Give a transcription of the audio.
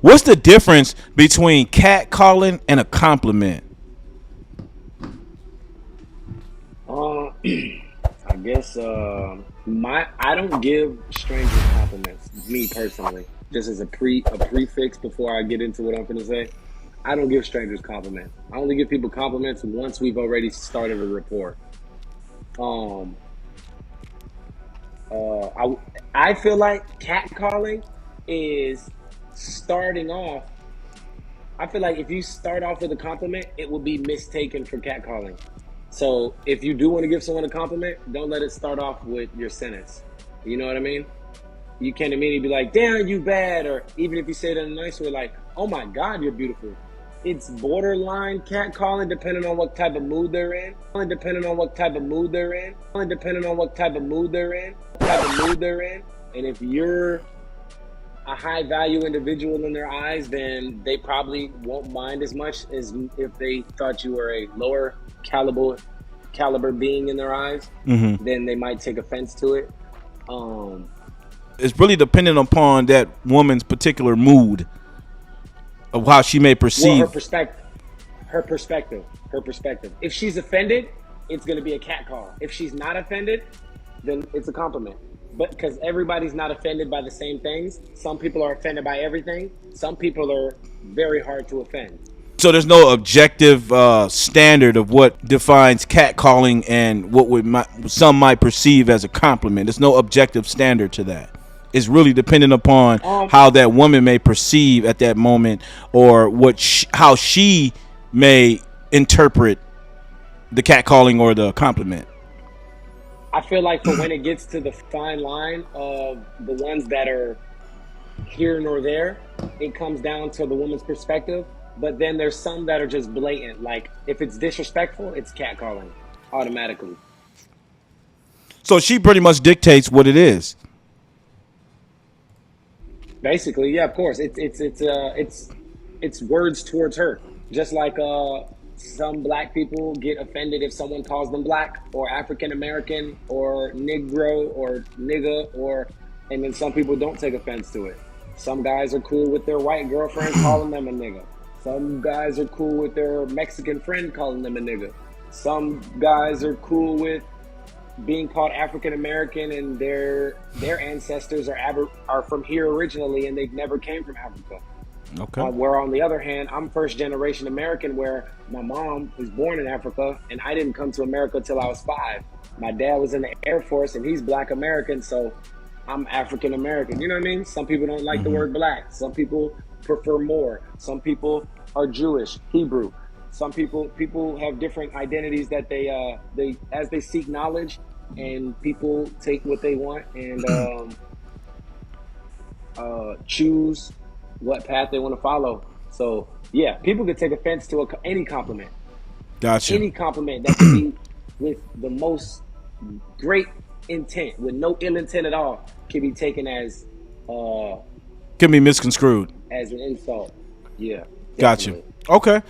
What's the difference between catcalling and a compliment? Uh, I guess my I don't give strangers compliments. Me personally, just as a prefix before I get into what I'm going to say. I don't give strangers compliments. I only give people compliments once we've already started a rapport. Um, I feel like catcalling is starting off. I feel like if you start off with a compliment, it will be mistaken for catcalling. So if you do want to give someone a compliment, don't let it start off with your sentence. You know what I mean? You can't immediately be like, "Damn, you bad," or even if you say it in a nice way, like, "Oh my God, you're beautiful." It's borderline catcalling, depending on what type of mood they're in. Depending on what type of mood they're in. Depending on what type of mood they're in. And if you're a high value individual in their eyes, then they probably won't mind as much as if they thought you were a lower caliber being in their eyes. Mm-hmm. Then they might take offense to it. Um, It's really dependent upon that woman's particular mood of how she may well, perceive. her perspective. If she's offended, it's going to be a cat call. If she's not offended, then it's a compliment. But because everybody's not offended by the same things, some people are offended by everything. Some people are very hard to offend. So there's no objective standard of what defines catcalling and what some might perceive as a compliment. There's no objective standard to that. It's really dependent upon Um, how that woman may perceive at that moment, or how she may interpret the catcalling or the compliment. I feel like for when it gets to the fine line of the ones that are here nor there, it comes down to the woman's perspective. But then there's some that are just blatant. Like if it's disrespectful, it's catcalling automatically. So she pretty much dictates what it is. Basically, yeah, of course. It's words towards her. Just like some black people get offended if someone calls them black or African American or Negro or nigga, or and then some people don't take offense to it. Some guys are cool with their white girlfriend calling them a nigga. Some guys are cool with their Mexican friend calling them a nigga. Some guys are cool with being called African American and their ancestors are from here originally and they've never came from Africa. Okay. Where on the other hand, I'm first generation American, where my mom was born in Africa and I didn't come to America till I was 5. My dad was in the Air Force and he's Black American, so I'm African American. You know what I mean? Some people don't like the Mm-hmm. word black. Some people prefer more. Some people are Jewish, Hebrew. Some people have different identities that they as they seek knowledge, and people take what they want and choose what path they want to follow. So yeah, people could take offense to Gotcha. any compliment that could be with the most great intent, with no ill intent at all, can be taken uh, Can be misconstrued. as an insult. Yeah, Gotcha. definitely. Okay.